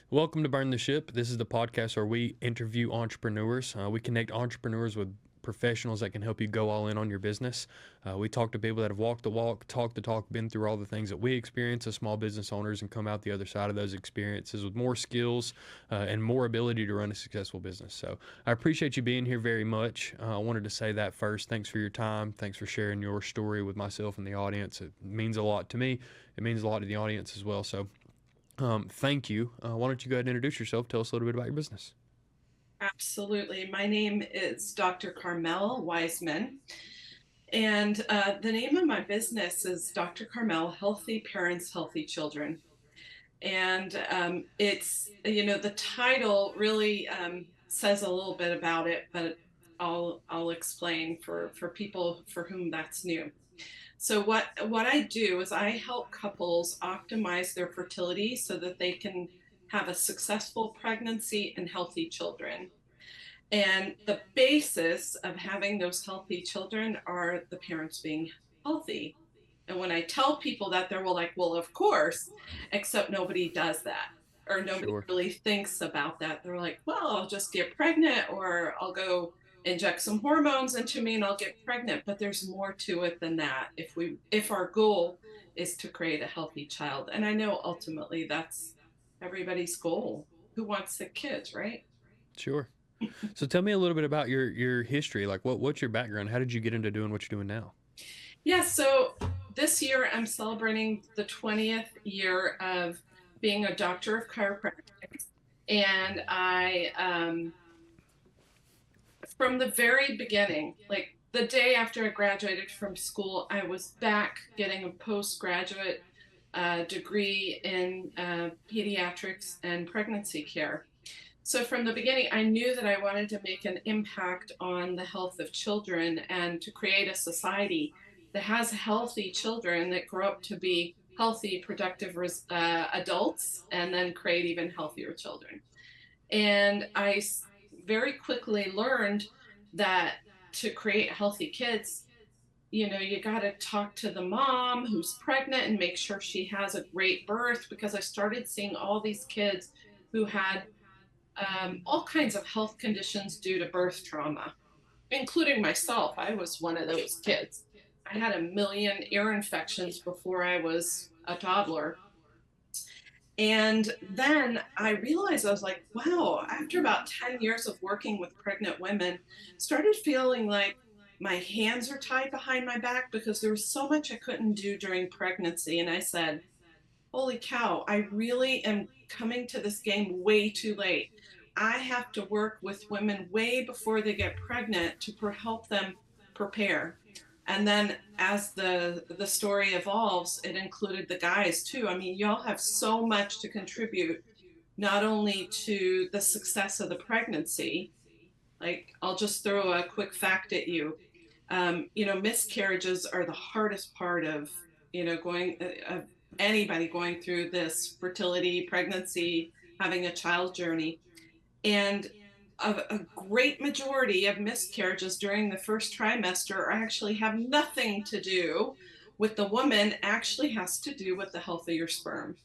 Welcome to Burn the Ship. This is the podcast where we interview entrepreneurs. We connect entrepreneurs with professionals that can help you go all in on your business. We talk to people that have walked the walk, talked the talk, been through all the things that we experience as small business owners and come out the other side of those experiences with more skills and more ability to run a successful business. So I appreciate you being here very much. I wanted to say that first. Thanks for your time. Thanks for sharing your story with myself and the audience. It means a lot to me. It means a lot to the audience as well. So thank you. Why don't you go ahead and introduce yourself? Tell us a little bit about your business. Absolutely. My name is Dr. Carmel Wiseman, and the name of my business is Dr. Carmel Healthy Parents, Healthy Children. And the title really says a little bit about it, but I'll explain for people for whom that's new. So what I do is I help couples optimize their fertility so that they can have a successful pregnancy and healthy children. And the basis of having those healthy children are the parents being healthy. And when I tell people that, they're like, well, of course, except nobody does that or nobody Sure. really thinks about that. They're like, well, I'll just get pregnant or I'll go inject some hormones into me and I'll get pregnant. But there's more to it than that if our goal is to create a healthy child. And I know ultimately that's everybody's goal. Who wants sick kids, right? Sure. So tell me a little bit about your history. Like what's your background? How did you get into doing what you're doing now? Yeah, so this year I'm celebrating the 20th year of being a doctor of chiropractic. And from the very beginning, like the day after I graduated from school, I was back getting a postgraduate degree in pediatrics and pregnancy care. So from the beginning, I knew that I wanted to make an impact on the health of children and to create a society that has healthy children that grow up to be healthy, productive adults and then create even healthier children. And very quickly learned that to create healthy kids, you got to talk to the mom who's pregnant and make sure she has a great birth because I started seeing all these kids who had all kinds of health conditions due to birth trauma, including myself. I was one of those kids. I had a million ear infections before I was a toddler. And then I realized I was like, wow, after about 10 years of working with pregnant women, started feeling like my hands are tied behind my back because there was so much I couldn't do during pregnancy. And I said, holy cow, I really am coming to this game way too late. I have to work with women way before they get pregnant to help them prepare. And then as the story evolves, it included the guys too. I mean, y'all have so much to contribute, not only to the success of the pregnancy. Like, I'll just throw a quick fact at you. Miscarriages are the hardest part of, going of anybody going through this fertility, pregnancy, having a child journey. And a great majority of miscarriages during the first trimester actually have nothing to do with the woman, actually has to do with the health of your sperm.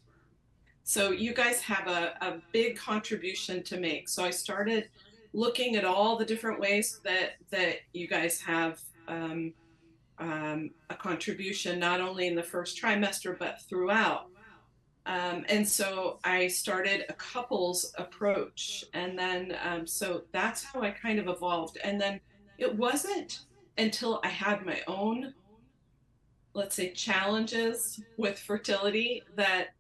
So you guys have a big contribution to make. So I started looking at all the different ways that you guys have a contribution, not only in the first trimester, but throughout. And so I started a couples approach. And then, so that's how I kind of evolved. And then it wasn't until I had my own, let's say, challenges with fertility that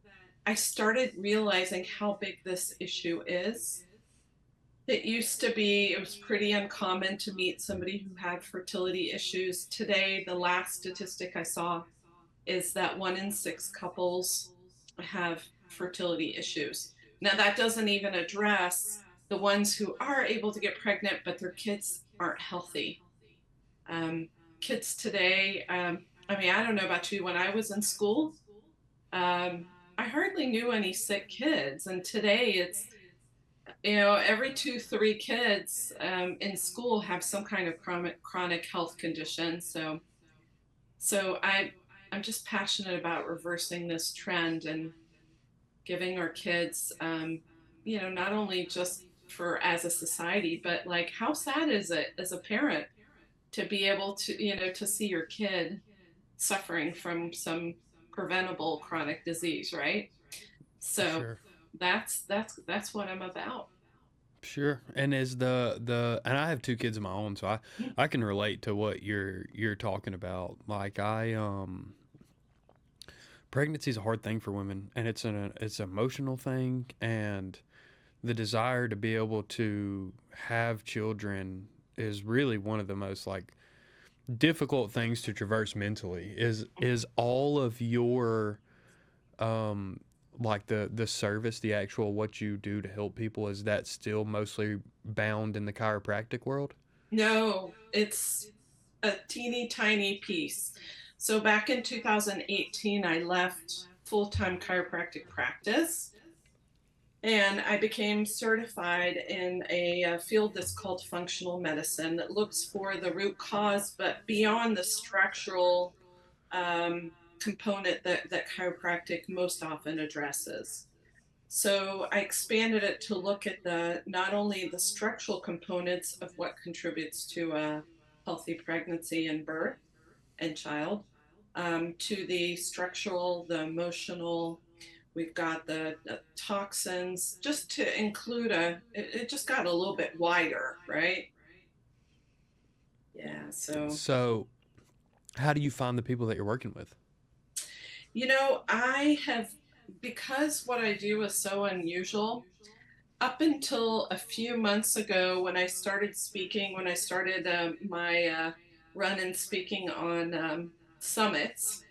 I started realizing how big this issue is. It used to be, it was pretty uncommon to meet somebody who had fertility issues. Today, the last statistic I saw is that 1 in 6 couples have fertility issues. Now, that doesn't even address the ones who are able to get pregnant, but their kids aren't healthy. Um, Kids today, I mean, I don't know about you, when I was in school, I hardly knew any sick kids. And today it's, every two, three kids in school have some kind of chronic health condition. So I'm just passionate about reversing this trend and giving our kids not only just for as a society, but like how sad is it as a parent to be able to, to see your kid suffering from some preventable chronic disease, right? For So sure. that's what I'm about. Sure. And is the and I have two kids of my own, so I can relate to what you're talking about. Like pregnancy is a hard thing for women, and it's an emotional thing, and the desire to be able to have children is really one of the most like difficult things to traverse mentally. Is all of your um like the service, the actual what you do to help people, is that still mostly bound in the chiropractic world? No, it's a teeny tiny piece. So back in 2018, I left full-time chiropractic practice and I became certified in a field that's called functional medicine that looks for the root cause, but beyond the structural um, component that chiropractic most often addresses. So I expanded it to look at the not only the structural components of what contributes to a healthy pregnancy and birth and child, to the structural, the emotional. We've got the toxins, just to include it just got a little bit wider, right? Yeah. So, So, how do you find the people that you're working with? I have, because what I do is so unusual, up until a few months ago when I started speaking, when I started my run in speaking on summits,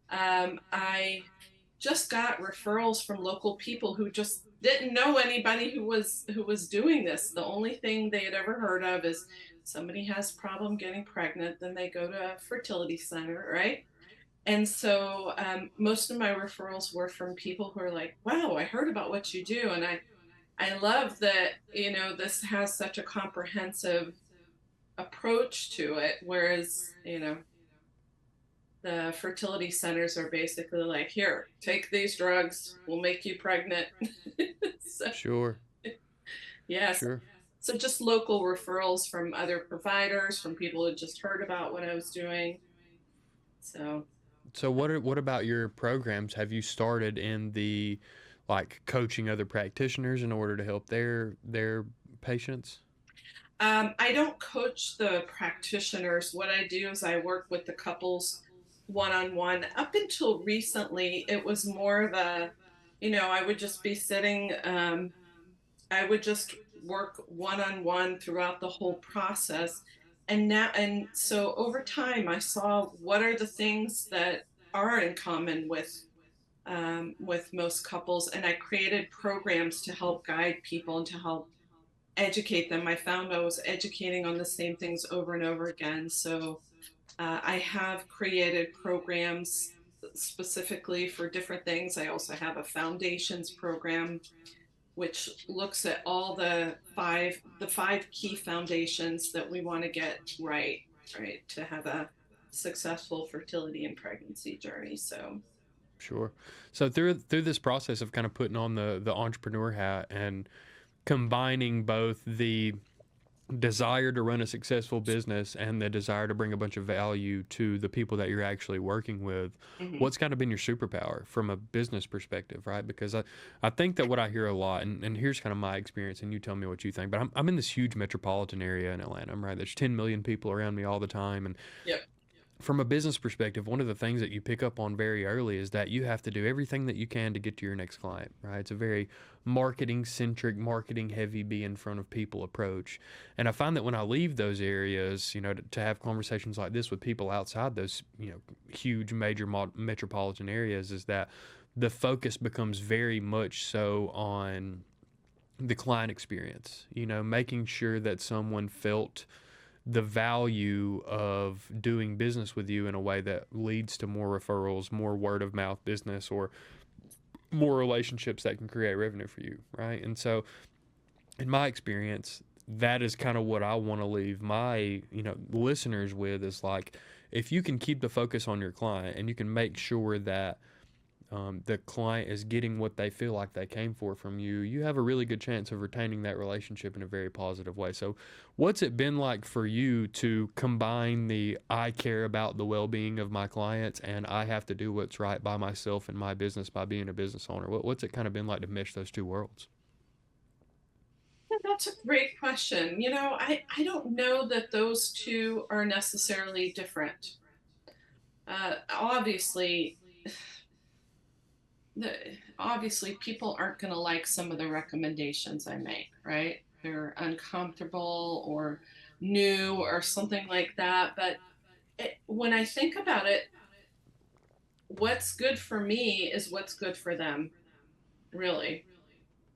I just got referrals from local people who just didn't know anybody who was doing this. The only thing they had ever heard of is somebody has problem getting pregnant, then they go to a fertility center, right? And so most of my referrals were from people who are like, "Wow, I heard about what you do," and I love that, this has such a comprehensive approach to it, whereas, the fertility centers are basically like, here, take these drugs, we'll make you pregnant. So, Sure. yes. Sure. So just local referrals from other providers, from people who just heard about what I was doing. So, So what about your programs? Have you started in the like coaching other practitioners in order to help their patients? I don't coach the practitioners. What I do is I work with the couples one on one. Up until recently, it was more of I would just be sitting, I would just work one on one throughout the whole process. And so over time, I saw what are the things that are in common with most couples, and I created programs to help guide people and to help educate them. I found I was educating on the same things over and over again. So I have created programs specifically for different things. I also have a foundations program which looks at all the five key foundations that we want to get right, to have a successful fertility and pregnancy journey. So, Sure. So through this process of kind of putting on the entrepreneur hat and combining both the desire to run a successful business and the desire to bring a bunch of value to the people that you're actually working with, mhm. what's kind of been your superpower from a business perspective, right? Because I think that what I hear a lot, and here's kind of my experience, and you tell me what you think, but I'm in this huge metropolitan area in Atlanta, right? There's 10 million people around me all the time, and Yep. from a business perspective, one of the things that you pick up on very early is that you have to do everything that you can to get to your next client, right? It's a very marketing centric, marketing heavy, be in front of people approach. And I find that when I leave those areas, to have conversations like this with people outside those, huge major metropolitan areas, is that the focus becomes very much so on the client experience, making sure that someone felt the value of doing business with you in a way that leads to more referrals, more word of mouth business, or more relationships that can create revenue for you, right? And so, in my experience, that is kind of what I want to leave my, listeners with, is like, if you can keep the focus on your client and you can make sure that the client is getting what they feel like they came for from you, you have a really good chance of retaining that relationship in a very positive way. So, what's it been like for you to combine the I care about the well being of my clients and I have to do what's right by myself and my business by being a business owner? What's it kind of been like to mesh those two worlds? Yeah, that's a great question. I don't know that those two are necessarily different. Obviously, the obviously people aren't going to like some of the recommendations I make, right? They're uncomfortable or new or something like that. But when I think about it, what's good for me is what's good for them, really.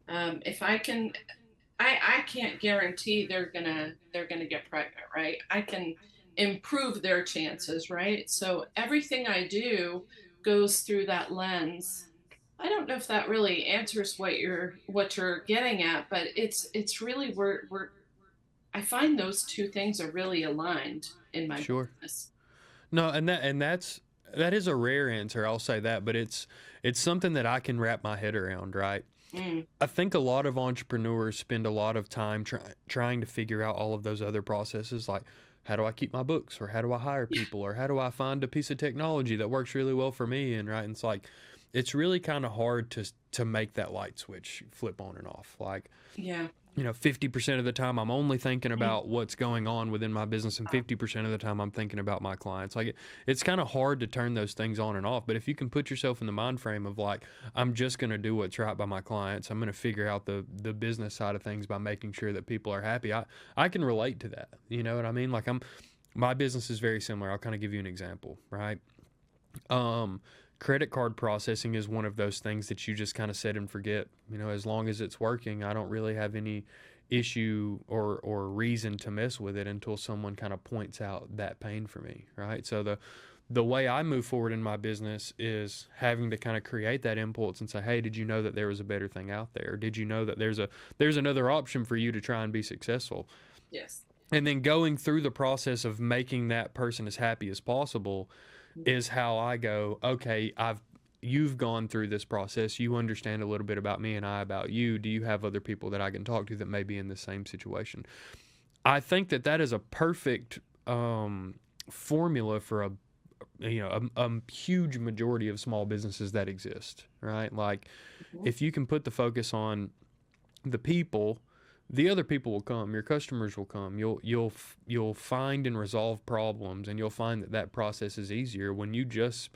If I can, I can't guarantee they're gonna get pregnant, right? I can improve their chances, right? So everything I do goes through that lens. I don't know if that really answers what you're getting at, but it's really where I find those two things are really aligned in my Sure. business. No, that is a rare answer. I'll say that, but it's something that I can wrap my head around. Right. Mm, I think a lot of entrepreneurs spend a lot of time trying to figure out all of those other processes, like how do I keep my books, or how do I hire people, or how do I find a piece of technology that works really well for me, and right, and it's like it's really kind of hard to make that light switch flip on and off. Like, yeah. 50% of the time I'm only thinking Mm, about what's going on within my business, and 50% of the time I'm thinking about my clients. Like, it's kind of hard to turn those things on and off, but if you can put yourself in the mind frame of like, I'm just going to do what's right by my clients, I'm going to figure out the business side of things by making sure that people are happy. I can relate to that. You know what I mean? Like, my business is very similar. I'll kind of give you an example, right? Um, Credit card processing is one of those things that you just kind of set and forget. As long as it's working, I don't really have any issue or reason to mess with it until someone kind of points out that pain for me, right? So the way I move forward in my business is having to kind of create that impulse and say, "Hey, did you know that there was a better thing out there? Did you know that there's another option for you to try and be successful?" yes. And then going through the process of making that person as happy as possible is how I go, okay, you've gone through this process. You understand a little bit about me and I about you. Do you have other people that I can talk to that may be in the same situation? I think that is a perfect formula for a huge majority of small businesses that exist, right? Like, Mhm. if you can put the focus on the people, the other people will come. Your customers will come. You'll find and resolve problems, and you'll find that process is easier when you just,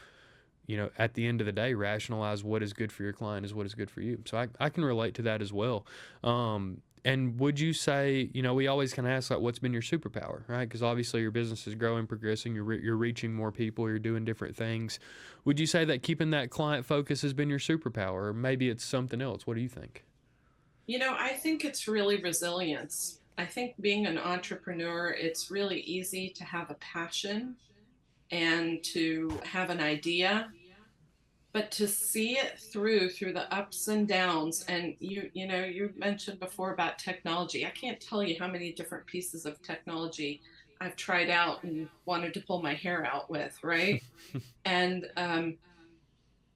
at the end of the day, rationalize what is good for your client is what is good for you. So I can relate to that as well. And would you say, we always kind of ask, like, what's been your superpower, right? Because obviously your business is growing, progressing, you're reaching more people, you're doing different things. Would you say that keeping that client focus has been your superpower, or maybe it's something else? What do you think? I think it's really resilience. I think being an entrepreneur, it's really easy to have a passion and to have an idea, but to see it through the ups and downs. And you mentioned before about technology. I can't tell you how many different pieces of technology I've tried out and wanted to pull my hair out with, right? And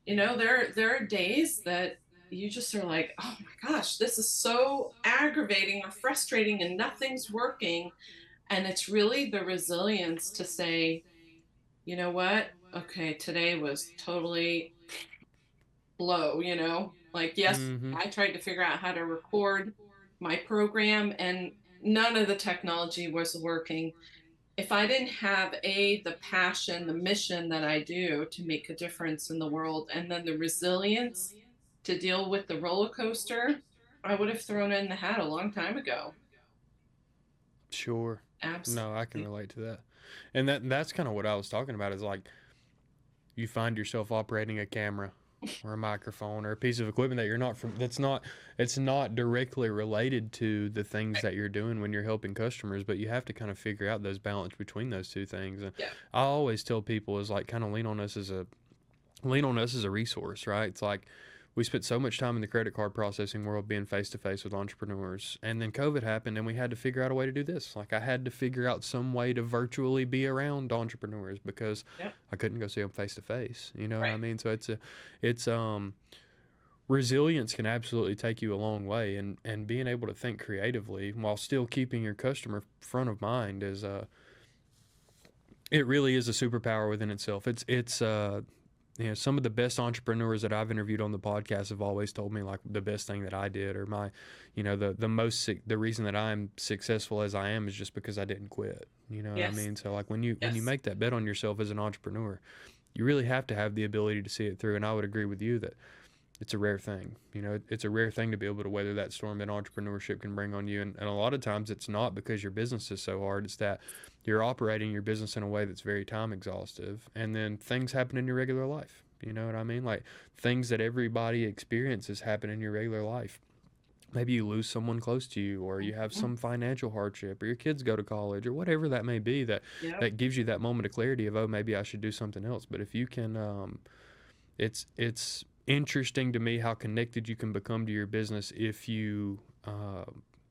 there are days that you just are like, oh my gosh, this is so aggravating or frustrating and nothing's working. And it's really the resilience to say, you know what? Okay, today was totally blow, like, yes, Mm-hmm. I tried to figure out how to record my program and none of the technology was working. If I didn't have the passion, the mission that I do to make a difference in the world, and then the resilience to deal with the roller coaster, I would have thrown in the hat a long time ago. Sure. No, I can Absolutely. relate to that. And that's kind of what I was talking about is like you find yourself operating a camera or a microphone or a piece of equipment that you're not from it's not directly related to the things that you're doing when you're helping customers, but you have to kind of figure out those balance between those two things. And Yeah. I always tell people is like kind of lean on us as a resource, right? It's like we spent so much time in the credit card processing world being face to face with entrepreneurs, and then COVID happened, and we had to figure out a way to do this. Like I had to figure out some way to virtually be around entrepreneurs because Yep. I couldn't go see them face to face. You know what I Right. mean? So it's resilience can absolutely take you a long way, and being able to think creatively while still keeping your customer front of mind is it really is a superpower within itself. It's some of the best entrepreneurs that I've interviewed on the podcast have always told me like the best thing that I did, or my, the reason that I'm successful as I am is just because I didn't quit. You know what I Yes. mean? So like when you Yes. make that bet on yourself as an entrepreneur, you really have to have the ability to see it through. And I would agree with you that it's a rare thing. It's a rare thing to be able to weather that storm that entrepreneurship can bring on you. And a lot of times it's not because your business is so hard. It's that you're operating your business in a way that's very time exhaustive. And then things happen in your regular life. You know what I mean? Like things that everybody experiences happen in your regular life. Maybe you lose someone close to you, or you have Mhm. some financial hardship, or your kids go to college, or whatever that may be Yep. that gives you that moment of clarity of, oh, maybe I should do something else. But if you can, it's interesting to me how connected you can become to your business if you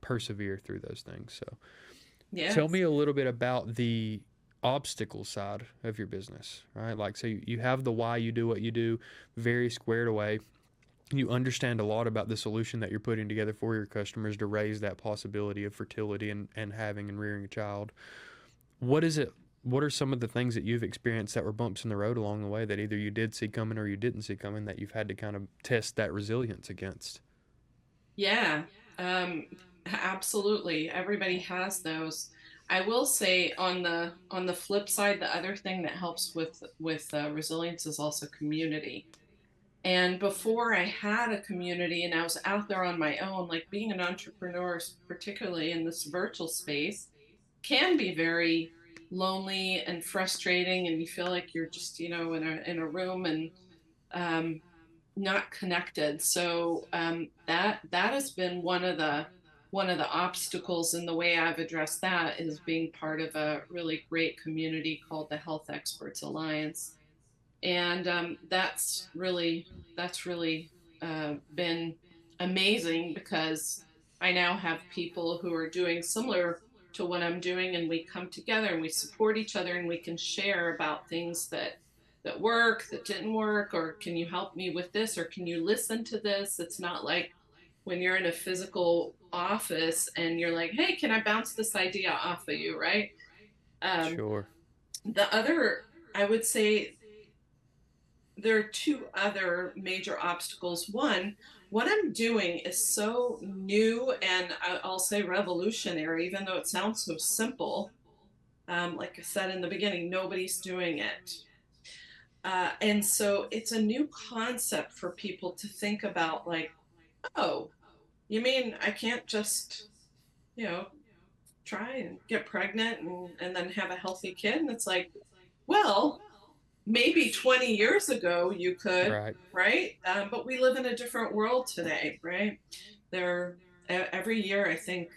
persevere through those things. So, tell Yes. me a little bit about the obstacle side of your business, right? Like, so you have the why you do what you do, very squared away. You understand a lot about the solution that you're putting together for your customers to raise that possibility of fertility and having and rearing a child. What is it? What are some of the things that you've experienced that were bumps in the road along the way that either you did see coming or you didn't see coming that you've had to kind of test that resilience against? Yeah. Um, Absolutely. Everybody has those. I will say on the flip side, the other thing that helps with resilience is also community. And before I had a community and I was out there on my own, like being an entrepreneur, particularly in this virtual space, can be very lonely and frustrating, and you feel like you're just, in a room and um, not connected. So that has been one of the obstacles in the way I've addressed that is being part of a really great community called the Health Experts Alliance, and that's really been amazing because I now have people who are doing similar to what I'm doing, and we come together and we support each other and we can share about things that work, that didn't work, or can you help me with this, or can you listen to this. It's not like when you're in a physical office and you're like, hey, can I bounce this idea off of you, right? um, Sure. the other, I would say, there are two other major obstacles. One, what I'm doing is so new and I'll say revolutionary, even though it sounds so simple. Like I said in the beginning, nobody's doing it. And so it's a new concept for people to think about, like, oh, you mean I can't just, you know, try and get pregnant and then have a healthy kid? And it's like, well, maybe 20 years ago you could, Right. right? But we live in a different world today, right? They're every year, I think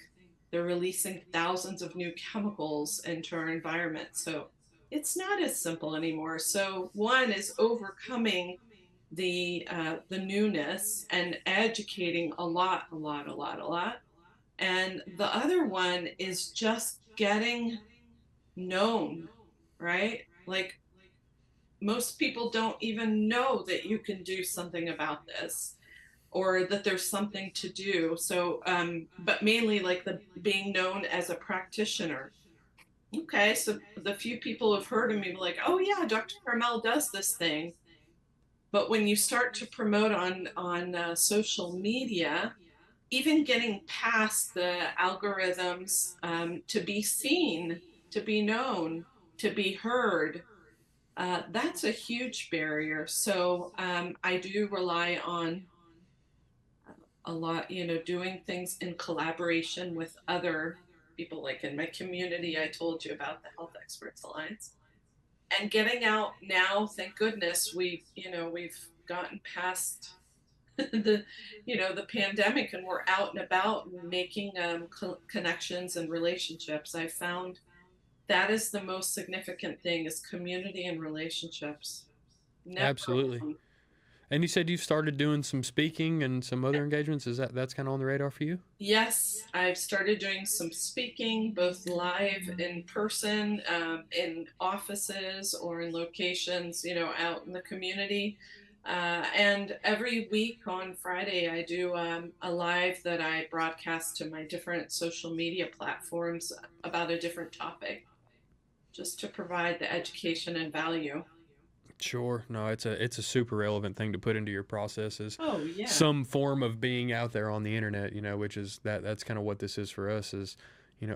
they're releasing thousands of new chemicals into our environment. So it's not as simple anymore. So one is overcoming the newness and educating a lot. And the other one is just getting known, right? Like most people don't even know that you can do something about this or that there's something to do. So, but mainly like the being known as a practitioner. Okay, so the few people who've heard of me like, oh yeah, Dr. Carmel does this thing. But when you start to promote on social media, even getting past the algorithms, to be seen, to be known, to be heard, that's a huge barrier. So I do rely on a lot, doing things in collaboration with other people, like in my community. I told you about the Health Experts Alliance, and getting out now. Thank goodness we've gotten past the pandemic, and we're out and about and making connections and relationships. I found that is the most significant thing is community and relationships. Never Absolutely. alone. And you said you've started doing some speaking and some other engagements. Is that's kind of on the radar for you? Yes, I've started doing some speaking, both live in person, in offices or in locations, out in the community. And every week on Friday, I do a live that I broadcast to my different social media platforms about a different topic, just to provide the education and value. Sure. No, it's a super relevant thing to put into your process is Oh, yeah. some form of being out there on the internet, which is that's kind of what this is for us is,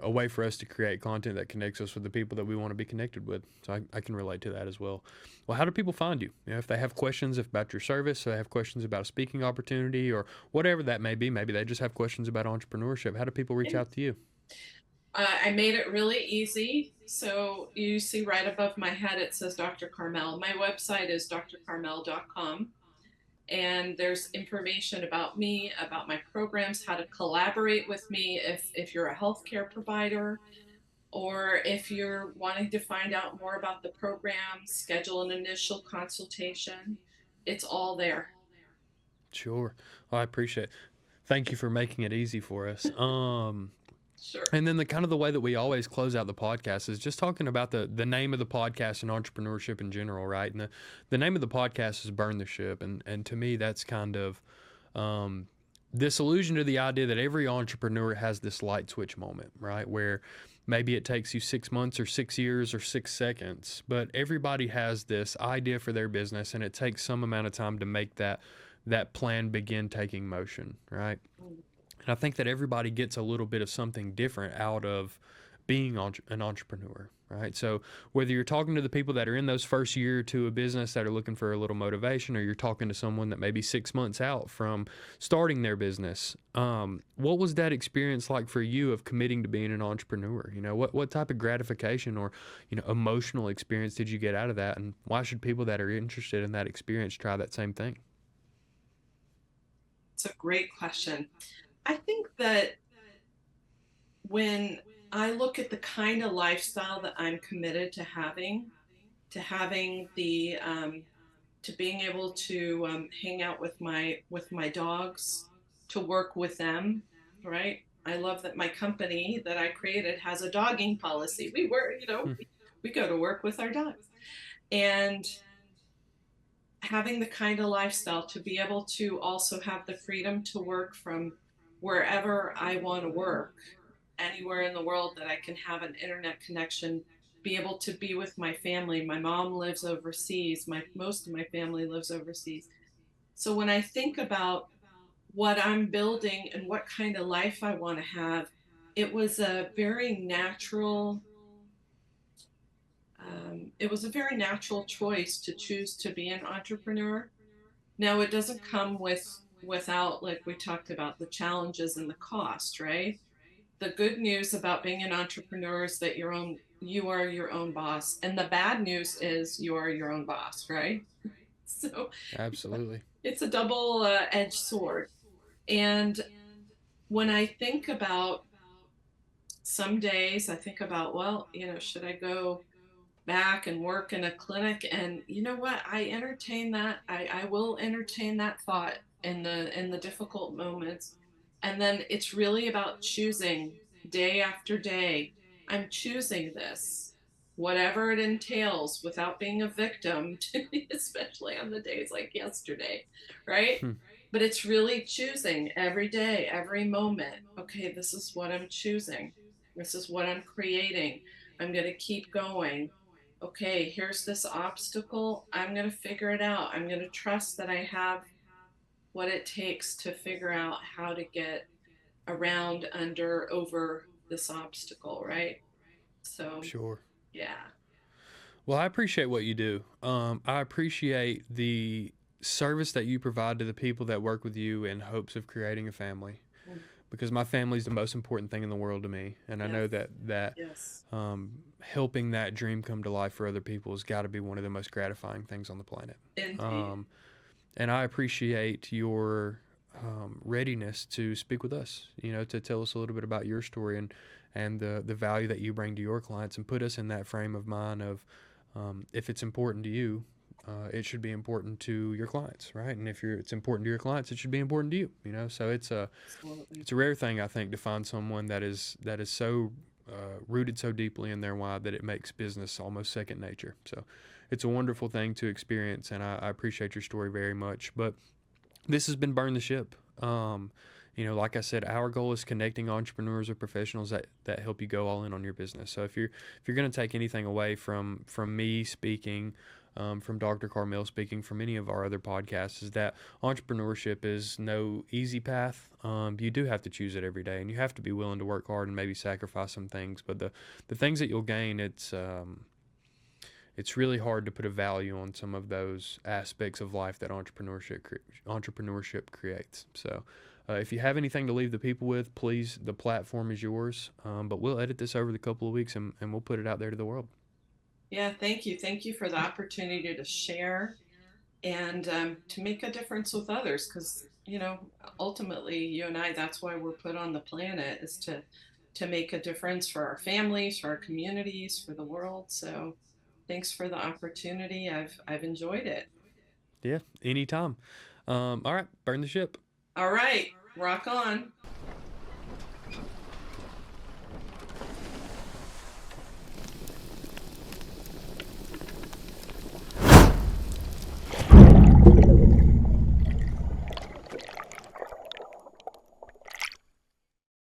a way for us to create content that connects us with the people that we want to be connected with. So I can relate to that as well. Well, how do people find you? If they have questions about your service, or they have questions about a speaking opportunity or whatever that may be, maybe they just have questions about entrepreneurship. How do people reach Yeah. out to you? I made it really easy. So you see right above my head, it says Dr. Carmel. My website is drcarmel.com. And there's information about me, about my programs, how to collaborate with me if you're a healthcare provider, or if you're wanting to find out more about the program, schedule an initial consultation. It's all there. Sure. Well, I appreciate it. Thank you for making it easy for us. Sure. And then the kind of the way that we always close out the podcast is just talking about the name of the podcast and entrepreneurship in general, right? And the name of the podcast is Burn the Ship. And to me, that's kind of this allusion to the idea that every entrepreneur has this light switch moment, right? Where maybe it takes you 6 months or 6 years or 6 seconds, but everybody has this idea for their business and it takes some amount of time to make that plan begin taking motion, right? And I think that everybody gets a little bit of something different out of being an entrepreneur, right? So whether you're talking to the people that are in those first year or two of business that are looking for a little motivation, or you're talking to someone that may be 6 months out from starting their business, what was that experience like for you of committing to being an entrepreneur? What type of gratification or emotional experience did you get out of that, and why should people that are interested in that experience try that same thing? It's a great question. I think that when I look at the kind of lifestyle that I'm committed to having the to being able to hang out with my dogs, to work with them, right? I love that my company that I created has a dogging policy. Hmm. We go to work with our dogs, and having the kind of lifestyle to be able to also have the freedom to work from wherever I want to work, anywhere in the world that I can have an internet connection, be able to be with my family. My mom lives overseas. Most of my family lives overseas. So when I think about what I'm building and what kind of life I want to have, it was a very natural it was a very natural choice to choose to be an entrepreneur. Now it doesn't come without, like we talked about, the challenges and the cost, right? The good news about being an entrepreneur is that you are your own boss, and the bad news is you are your own boss, right? So Absolutely. it's a double edged sword. And when I think about, some days I think about, well, should I go back and work in a clinic? And you know what, I will entertain that thought in the difficult moments. And then it's really about choosing day after day. I'm choosing this, whatever it entails, without being a victim to, especially on the days like yesterday, right? Hmm. But it's really choosing every day, every moment. Okay, this is what I'm choosing, this is what I'm creating. I'm going to keep going. Okay, here's this obstacle. I'm going to figure it out. I'm going to trust that I have what it takes to figure out how to get around, under, over this obstacle, right? So, Sure. yeah. Well, I appreciate what you do. I appreciate the service that you provide to the people that work with you in hopes of creating a family, Mm. because my family is the most important thing in the world to me, and I Yes. know that Yes. helping that dream come to life for other people has got to be one of the most gratifying things on the planet. Indeed. Um, and I appreciate your readiness to speak with us. To tell us a little bit about your story and the value that you bring to your clients, and put us in that frame of mind of if it's important to you, it should be important to your clients, right? And if it's important to your clients, it should be important to you. You know, so Absolutely. it's a rare thing, I think, to find someone that is so rooted so deeply in their why that it makes business almost second nature. So it's a wonderful thing to experience, and I appreciate your story very much. But this has been Burn the Ship. Like I said, our goal is connecting entrepreneurs or professionals that help you go all in on your business. So if you're going to take anything away from me speaking, from Dr. Carmel speaking, from any of our other podcasts, is that entrepreneurship is no easy path. You do have to choose it every day, and you have to be willing to work hard and maybe sacrifice some things. But the things that you'll gain, it's really hard to put a value on some of those aspects of life that entrepreneurship creates. So, if you have anything to leave the people with, please, the platform is yours. But we'll edit this over the couple of weeks, and we'll put it out there to the world. Yeah, thank you. Thank you for the opportunity to share and to make a difference with others. Because ultimately, you and I, that's why we're put on the planet, is to make a difference for our families, for our communities, for the world. So, thanks for the opportunity. I've enjoyed it. Yeah, anytime. All right, burn the ship. All right, rock on.